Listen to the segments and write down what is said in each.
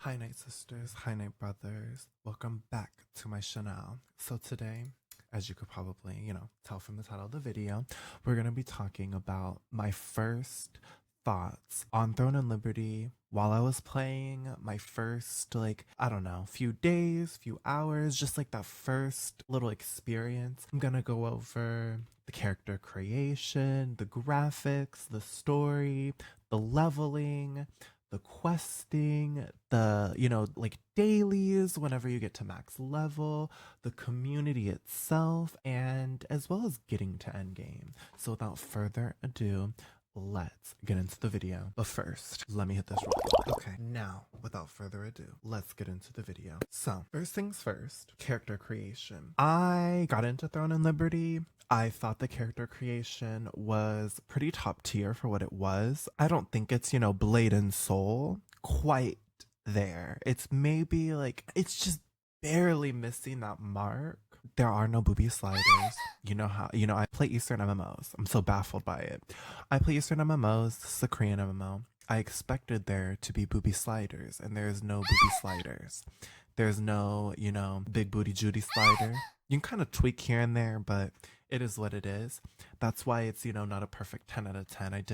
Hi Night Sisters, hi Night Brothers. Welcome back to my channel. So today, as you could probably, tell from the title of the video, we're going to be talking about my first thoughts on Throne and Liberty while I was playing, my first, I don't know, few days, few hours, just like that first little experience. I'm going to go over the character creation, the graphics, the story, the leveling, the questing, the dailies whenever you get to max level, the community itself, and as well as getting to endgame. So without further ado, let's get into the video. But first, let me hit this roll. Okay, now, without further ado, let's get into the video. So, first things first, character creation. I got into Throne and Liberty. I thought the character creation was pretty top tier for what it was. I don't think it's, Blade and Soul quite there. It's maybe it's just barely missing that mark. There are no booby sliders. I play Eastern MMOs. I'm so baffled by it. I play Eastern MMOs. This is a Korean MMO. I expected there to be booby sliders, and there's no booby sliders. There's no, big booty Judy slider. You can kind of tweak here and there, but it is what it is. That's why it's, not a perfect 10 out of 10.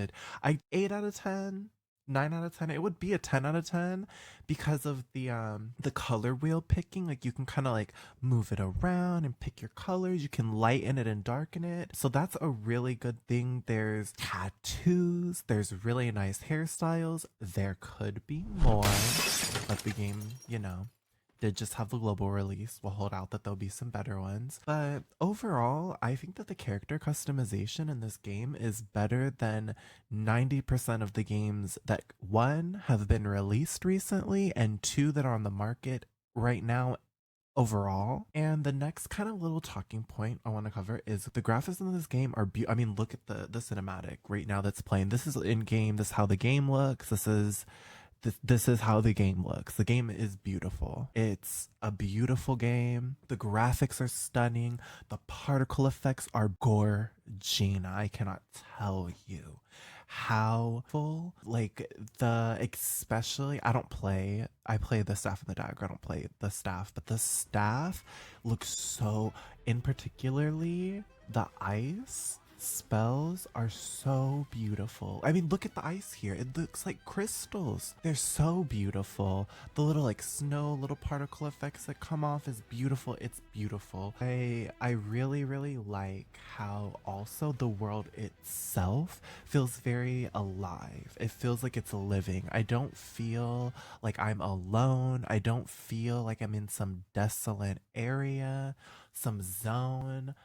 I 8 out of 10. 9 out of 10. It would be a 10 out of 10 because of the color wheel picking. Like, you can kind of move it around and pick your colors. You can lighten it and darken it, so that's a really good thing. There's tattoos, there's really nice hairstyles. There could be more, but the game, did just have the global release. We'll hold out that there'll be some better ones. But overall, I think that the character customization in this game is better than 90% of the games that, one, have been released recently, and two, that are on the market right now overall. And the next kind of little talking point I want to cover is the graphics in this game are look at the cinematic right now that's playing. This is in game. This is how the game looks. This is how the game looks. The game is beautiful. It's a beautiful game. The graphics are stunning. The particle effects are gorgina. I cannot tell you how full, especially, I play the staff and the dagger. I don't play the staff, but the staff looks so, in particularly, the ice spells are so beautiful. I mean, look at the ice here. It looks like crystals. They're so beautiful. The little snow, little particle effects that come off is beautiful. It's beautiful. I really, really like how also the world itself feels very alive. It feels like it's living. I don't feel like I'm alone. I don't feel like I'm in some desolate area, some zone.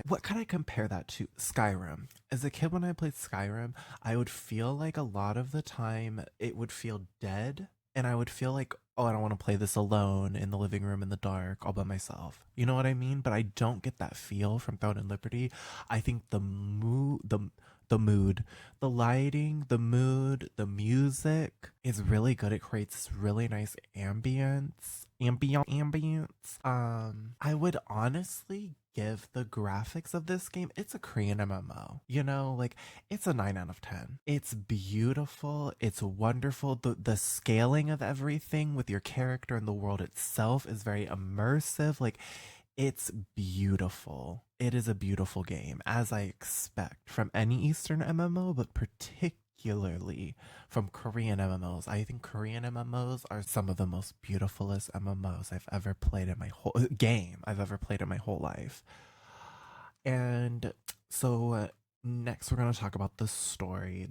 What can I compare that to? Skyrim. As a kid, when I played Skyrim, I would feel like a lot of the time it would feel dead, and I would feel like, oh, I don't want to play this alone in the living room in the dark all by myself. You know what I mean? But I don't get that feel from Throne and Liberty. I think the lighting, the mood, the music is really good. It creates this really nice ambience. I would honestly give the graphics of this game, it's a Korean MMO. It's a 9 out of 10. It's beautiful. It's wonderful. The scaling of everything with your character and the world itself is very immersive. It's beautiful. It is a beautiful game, as I expect from any Eastern MMO, but particularly from Korean MMOs. I think Korean MMOs are some of the most beautifulest MMOs I've ever played in my whole I've ever played in my whole life. And so next we're going to talk about the story.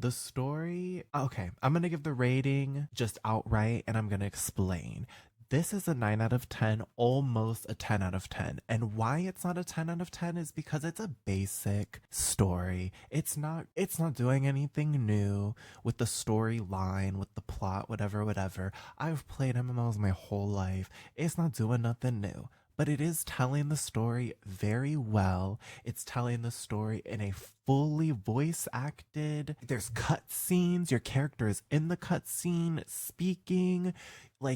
Okay, I'm going to give the rating just outright, and I'm going to explain. This is a 9 out of 10, almost a 10 out of 10. And why it's not a 10 out of 10 is because it's a basic story. It's not doing anything new with the storyline, with the plot, whatever. I've played MMOs my whole life. It's not doing nothing new. But it is telling the story very well. It's telling the story in a fully voice acted. There's cutscenes. Your character is in the cutscene speaking. Oh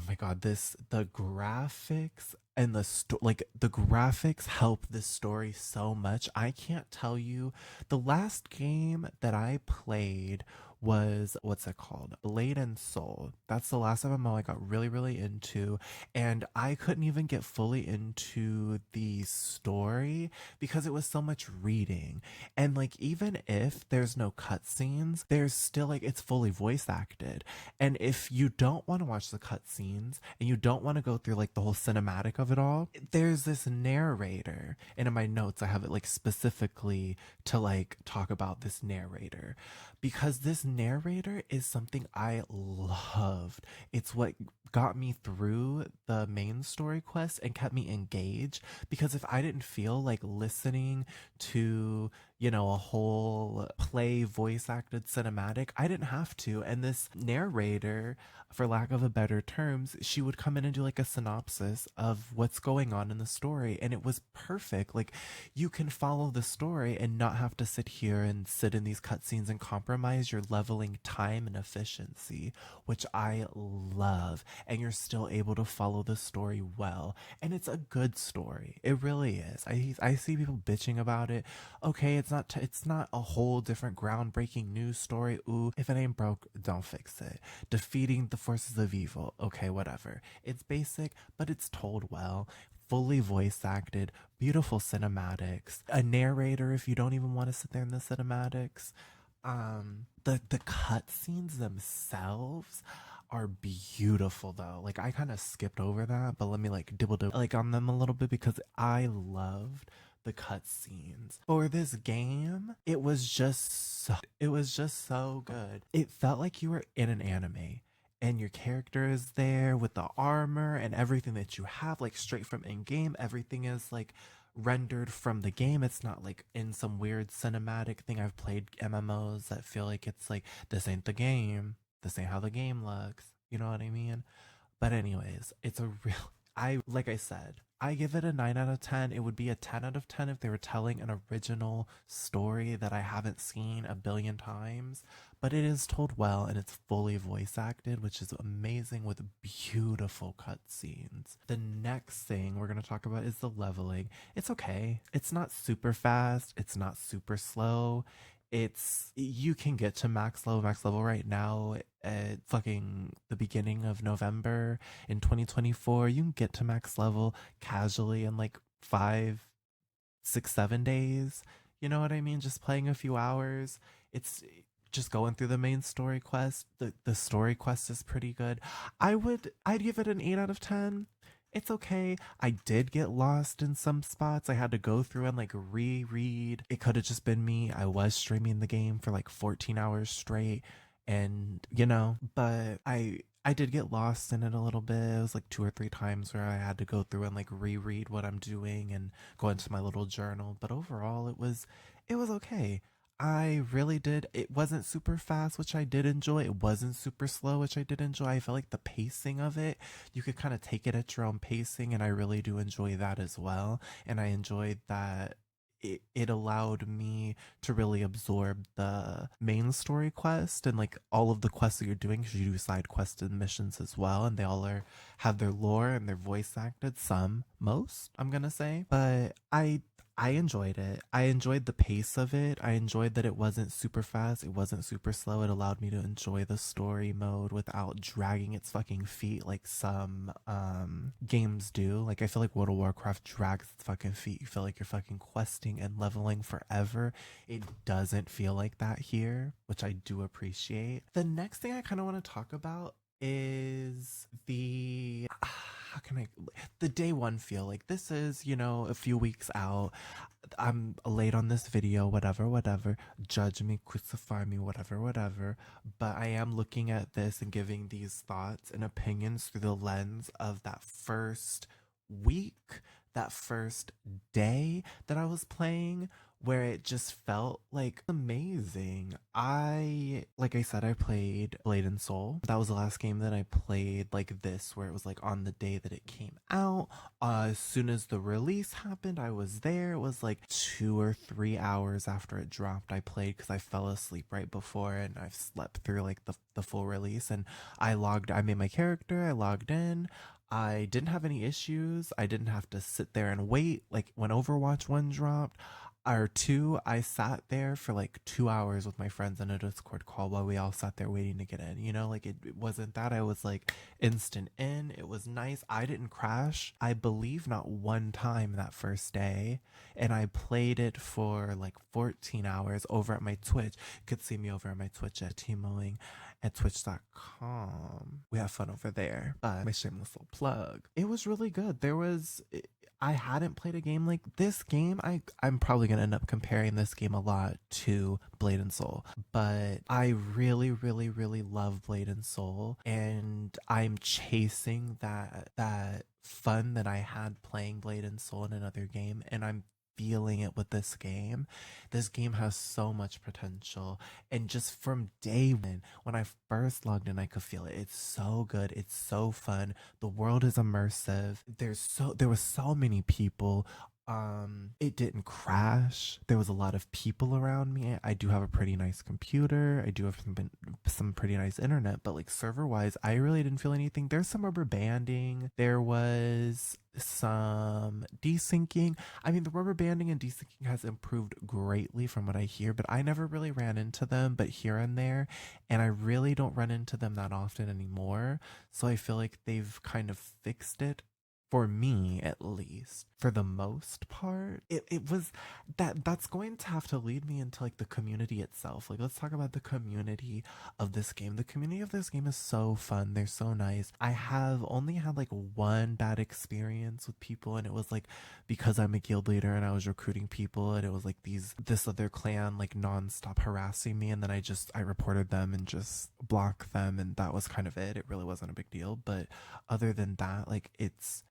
my god, the graphics and the graphics help this story so much. I can't tell you. The last game that I played was, what's it called? Blade and Soul. That's the last MMO I got really, really into. And I couldn't even get fully into the story because it was so much reading. And like, even if there's no cutscenes, there's still like, it's fully voice acted. And if you don't want to watch the cutscenes and you don't want to go through like the whole cinematic of it all, there's this narrator. And in my notes, I have it like specifically to like talk about this narrator because this narrator is something I loved. It's what got me through the main story quest and kept me engaged because if I didn't feel like listening to, you know, a whole play voice acted cinematic, I didn't have to. And this narrator, for lack of a better terms, she would come in and do like a synopsis of what's going on in the story. And it was perfect. Like, you can follow the story and not have to sit here and sit in these cutscenes and compromise your leveling time and efficiency, which I love. And you're still able to follow the story well. And it's a good story. It really is. I see people bitching about it. Okay, it's not a whole different groundbreaking news story. Ooh, if it ain't broke, don't fix it. Defeating the forces of evil. Okay, whatever. It's basic, but it's told well. Fully voice acted, beautiful cinematics, a narrator if you don't even want to sit there in the cinematics. The cutscenes themselves are beautiful though. Like, I kind of skipped over that, but let me like dibble like on them a little bit because I loved the cutscenes for this game. It was just so good. It felt like you were in an anime and your character is there with the armor and everything that you have, like straight from in game. Everything is like rendered from the game. It's not like in some weird cinematic thing. I've played MMOs that feel like it's like, this ain't the game. This ain't how the game looks. You know what I mean? But anyways, it's a real like I said, I give it a 9 out of 10. It would be a 10 out of 10 if they were telling an original story that I haven't seen a billion times, but it is told well and it's fully voice acted, which is amazing with beautiful cutscenes. The next thing we're going to talk about is the leveling. It's okay. It's not super fast, it's not super slow. It's, you can get to max level right now at fucking the beginning of November in 2024. You can get to max level casually in like 5, 6, 7 days. You know what I mean? Just playing a few hours. It's just going through the main story quest. The story quest is pretty good. I'd give it an 8 out of 10. It's okay. I did get lost in some spots. I had to go through and like reread. It could have just been me. I was streaming the game for like 14 hours straight and you know, but I did get lost in it a little bit. It was like 2 or 3 times where I had to go through and like reread what I'm doing and go into my little journal. But overall, it was okay. I really did. It wasn't super fast, which I did enjoy. It wasn't super slow, which I did enjoy. I felt like the pacing of it, you could kind of take it at your own pacing, and I really do enjoy that as well. And I enjoyed that it allowed me to really absorb the main story quest and like all of the quests that you're doing, because you do side quests and missions as well, and they all have their lore and their voice acted, some, most, I'm gonna say. But I enjoyed it. I enjoyed the pace of it. I enjoyed that it wasn't super fast. It wasn't super slow. It allowed me to enjoy the story mode without dragging its fucking feet like some games do. Like, I feel like World of Warcraft drags its fucking feet. You feel like you're fucking questing and leveling forever. It doesn't feel like that here, which I do appreciate. The next thing I kind of want to talk about is the how can I the day one feel. Like, this is, you know, a few weeks out. I'm late on this video, whatever. Judge me, crucify me, whatever. But I am looking at this and giving these thoughts and opinions through the lens of that first week, that first day that I was playing, where it just felt like amazing. Like I said, I played Blade and Soul. That was the last game that I played like this, where it was like on the day that it came out. As soon as the release happened, I was there. It was like 2 or 3 hours after it dropped. I played because I fell asleep right before, and I've slept through like the full release. And I made my character, I logged in. I didn't have any issues. I didn't have to sit there and wait like when Overwatch 1 dropped. or two, I sat there for like 2 hours with my friends in a Discord call while we all sat there waiting to get in. You know, like it wasn't that I was like instant in. It was nice. I didn't crash, I believe, not one time that first day. And I played it for like 14 hours over at my Twitch. You could see me over at my Twitch at Tmoing at twitch.com. We have fun over there. My shameless little plug. It was really good. I hadn't played a game like this game. I'm probably gonna end up comparing this game a lot to Blade and Soul, but I really, really, really love Blade and Soul, and I'm chasing that fun that I had playing Blade and Soul in another game, and I'm feeling it with this game. This game has so much potential, and just from day one, when I first logged in, I could feel it. It's so good. It's so fun. The world is immersive. There was so many people. It didn't crash. There was a lot of people around me. I do have a pretty nice computer. I do have some pretty nice internet, but like server wise, I really didn't feel anything. There's some rubber banding. There was some desyncing. I mean, the rubber banding and desyncing has improved greatly from what I hear, but I never really ran into them, but here and there, and I really don't run into them that often anymore. So I feel like they've kind of fixed it, for me at least. For the most part, it was that's going to have to lead me into like the community itself. Like, let's talk about the community of this game. The community of this game is so fun. They're so nice. I have only had like one bad experience with people, and it was like because I'm a guild leader and I was recruiting people, and it was like this other clan like nonstop harassing me, and then I reported them and just blocked them, and that was kind of it. It really wasn't a big deal. But other than that, like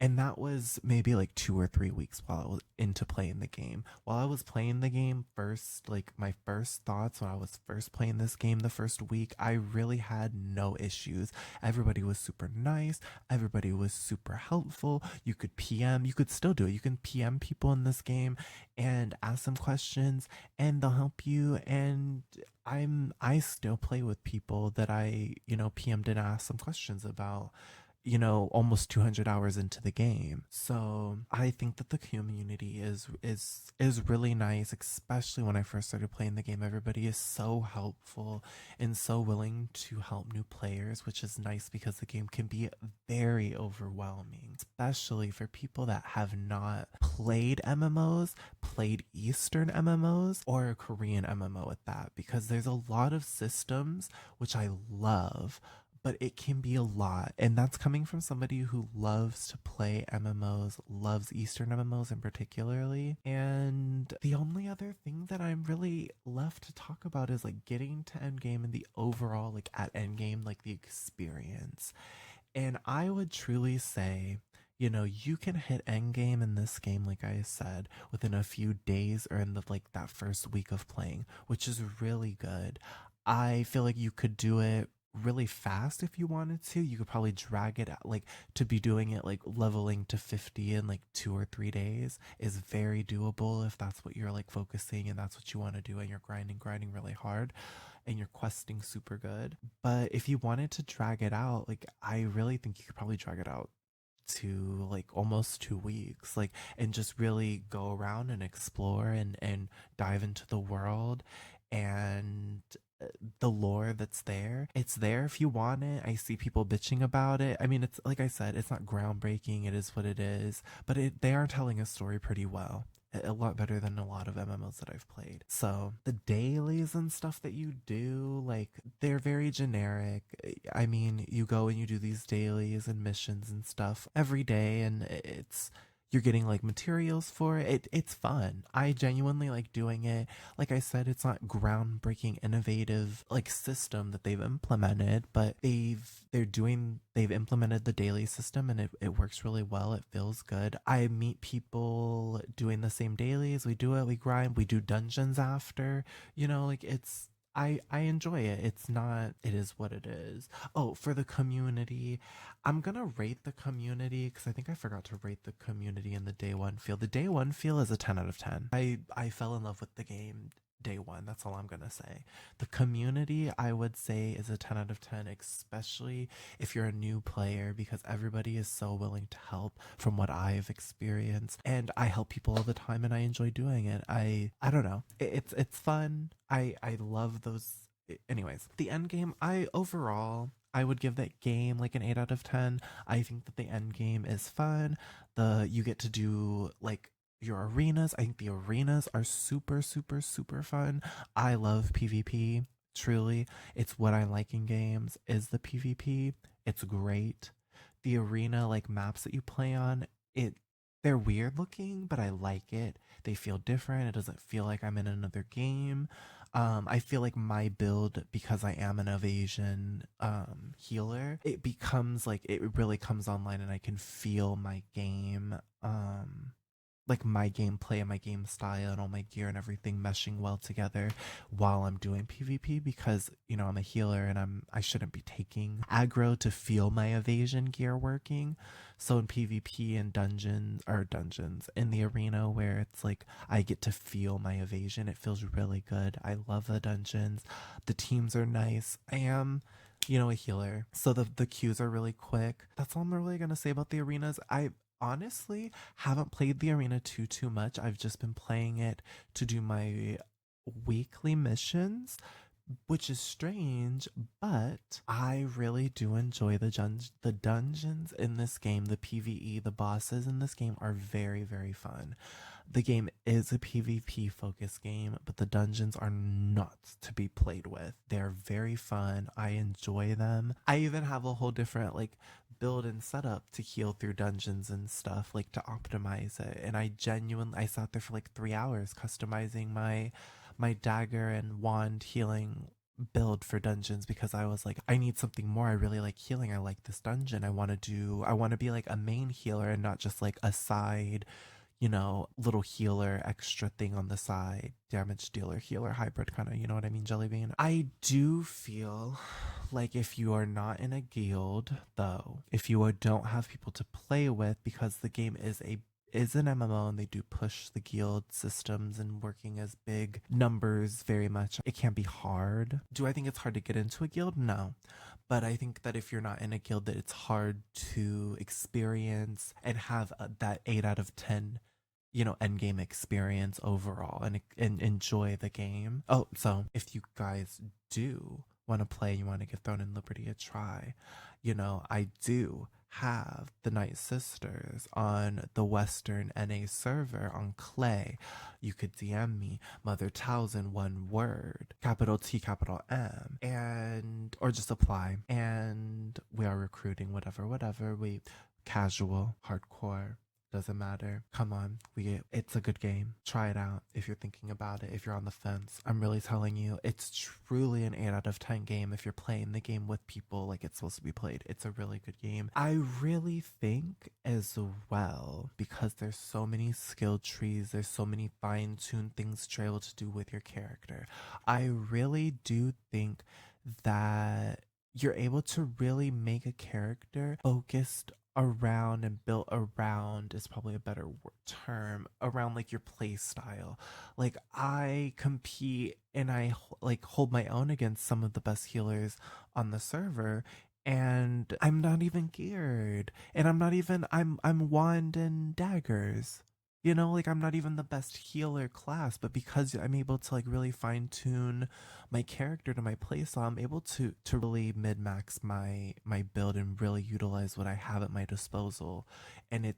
and that was maybe like 2 or 3 weeks while I was into playing the game. While I was playing the game first, like my first thoughts when I was first playing this game the first week, I really had no issues. Everybody was super nice. Everybody was super helpful. You could PM, you could still do it. You can PM people in this game and ask them questions, and they'll help you. And I still play with people that I, PM'd and asked some questions about, almost 200 hours into the game. So I think that the community is really nice, especially when I first started playing the game. Everybody is so helpful and so willing to help new players, which is nice because the game can be very overwhelming, especially for people that have not played MMOs, played Eastern MMOs, or a Korean MMO at that, because there's a lot of systems, which I love, but it can be a lot. And that's coming from somebody who loves to play MMOs, loves Eastern MMOs in particularly. And the only other thing that I'm really left to talk about is like getting to endgame and the overall, like at endgame, like the experience. And I would truly say, you can hit endgame in this game, like I said, within a few days or in that first week of playing, which is really good. I feel like you could do it really fast if you wanted to. You could probably drag it out, like to be doing it like leveling to 50 in like 2 or 3 days is very doable if that's what you're like focusing and that's what you want to do, and you're grinding really hard and you're questing super good. But if you wanted to drag it out, like I really think you could probably drag it out to like almost 2 weeks, like, and just really go around and explore and dive into the world and the lore that's there. It's there if you want it. I see people bitching about it. I mean, it's like I said, it's not groundbreaking. It is what it is, but they are telling a story pretty well. A lot better than a lot of MMOs that I've played. So the dailies and stuff that you do, like, they're very generic. I mean, you go and you do these dailies and missions and stuff every day, and you're getting like materials for it. It's fun. I genuinely like doing it. Like I said, it's not groundbreaking, innovative like system that they've implemented, but they've implemented the daily system, and it works really well. It feels good. I meet people doing the same dailies. We do it, we grind, we do dungeons after, like I enjoy it. It is what it is. Oh, for the community, I'm gonna rate the community because I think I forgot to rate the community in the day one feel. The day one feel is a 10 out of 10. I fell in love with the game day one. That's all I'm gonna say. The community, I would say, is a 10 out of 10, especially if you're a new player, because everybody is so willing to help from what I've experienced. And I help people all the time and I enjoy doing it. I don't know. It's fun. I love those. Anyways, the end game, I would give that game like an 8 out of 10. I think that the end game is fun. You get to do like your arenas. I think the arenas are super, super, super fun. I love PvP. Truly, it's what I like in games is the PvP. It's great. The arena like maps that you play on, it they're weird looking, but I like it. They feel different. It doesn't feel like I'm in another game. I feel like my build, because I am an evasion healer, it becomes like it really comes online and I can feel my game like my gameplay and my game style and all my gear and everything meshing well together while I'm doing PvP, because I'm a healer and I shouldn't be taking aggro to feel my evasion gear working. So in PvP and dungeons in the arena where it's like I get to feel my evasion, it feels really good. I love the dungeons. The teams are nice. I am a healer. So the queues are really quick. That's all I'm really gonna say about the arenas. I honestly haven't played the arena too much. I've just been playing it to do my weekly missions, which is strange, but I really do enjoy the dungeons in this game. The PvE, the bosses in this game are very, very fun. The game is a PvP focused game, but the dungeons are not to be played with. They're very fun. I enjoy them. I even have a whole different like build and setup to heal through dungeons and stuff, like to optimize it. And I sat there for like 3 hours customizing my dagger and wand healing build for dungeons, because I was like, I need something more. I really like healing. I like this dungeon. I want to be like a main healer and not just like a side, little healer extra thing on the side, damage dealer, healer hybrid kind of, you know what I mean, Jellybean? I do feel like if you are not in a guild, though, if you don't have people to play with, because the game is an MMO and they do push the guild systems and working as big numbers very much, it can be hard. Do I think it's hard to get into a guild? No. But I think that if you're not in a guild, that it's hard to experience and have that 8 out of 10 end game experience overall, and enjoy the game. Oh, so if you guys do want to play, you want to give Throne and Liberty a try, I do have the Night Sisters on the Western NA server on Clay. You could DM me, Mother Towson, one word, capital T, capital M, and or just apply. And we are recruiting, whatever. We casual, hardcore, doesn't matter. Come on. It's a good game. Try it out if you're thinking about it, if you're on the fence. I'm really telling you, it's truly an 8 out of 10 game if you're playing the game with people like it's supposed to be played. It's a really good game. I really think as well, because there's so many skill trees, there's so many fine-tuned things to be able to do with your character. I really do think that you're able to really make a character focused around and built around is probably a better term, around like your play style. Like I compete and I like hold my own against some of the best healers on the server, and I'm not even geared, and I'm wand and daggers. Like I'm not even the best healer class, but because I'm able to like really fine tune my character to my playstyle, I'm able to really mid max my build and really utilize what I have at my disposal, and it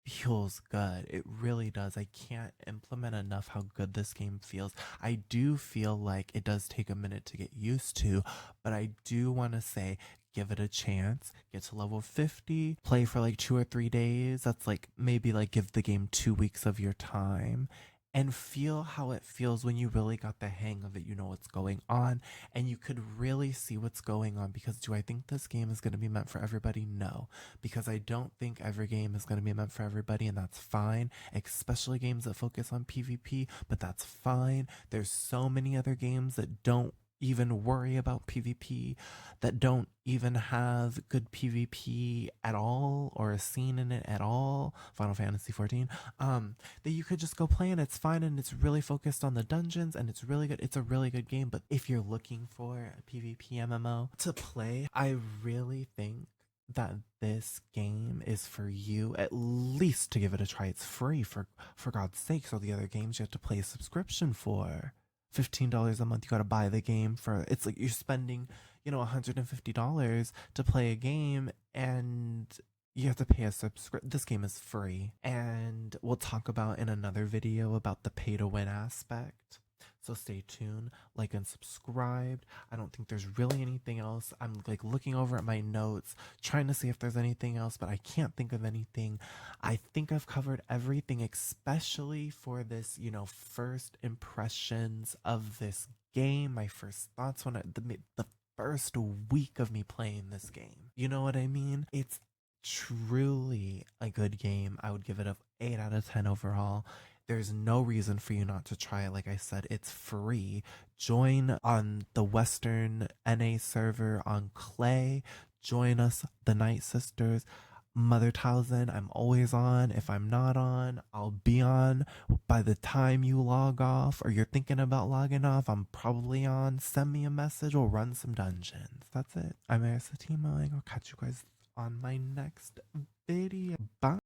feels good. It really does. I can't implement enough how good this game feels. I do feel like it does take a minute to get used to, but I do want to say, give it a chance, get to level 50, play for like 2 or 3 days. That's like maybe like give the game 2 weeks of your time, and feel how it feels when you really got the hang of it. You know what's going on and you could really see what's going on. Because do I think this game is going to be meant for everybody? No, because I don't think every game is going to be meant for everybody, and that's fine, especially games that focus on PvP, but that's fine. There's so many other games that don't even worry about PvP, that don't even have good PvP at all or a scene in it at all, Final Fantasy 14, that you could just go play and it's fine and it's really focused on the dungeons and it's really good. It's a really good game, but if you're looking for a PvP MMO to play, I really think that this game is for you, at least to give it a try. It's free, for God's sakes. All the other games you have to pay a subscription for. $15 a month, you gotta buy the game for. It's like you're spending, $150 to play a game, and you have to pay a subscription. This game is free, and we'll talk about in another video about the pay to win aspect. So stay tuned, like and subscribe. I don't think there's really anything else. I'm like looking over at my notes, trying to see if there's anything else, but I can't think of anything. I think I've covered everything, especially for this, first impressions of this game, my first thoughts when the first week of me playing this game. You know what I mean? It's truly a good game. I would give it a 8 out of 10 overall. There's no reason for you not to try it. Like I said, it's free. Join on the Western NA server on Clay. Join us, the Night Sisters. Mother Townsend, I'm always on. If I'm not on, I'll be on. By the time you log off or you're thinking about logging off, I'm probably on. Send me a message. We'll run some dungeons. That's it. I'm Arisa Timo, and I'll catch you guys on my next video. Bye.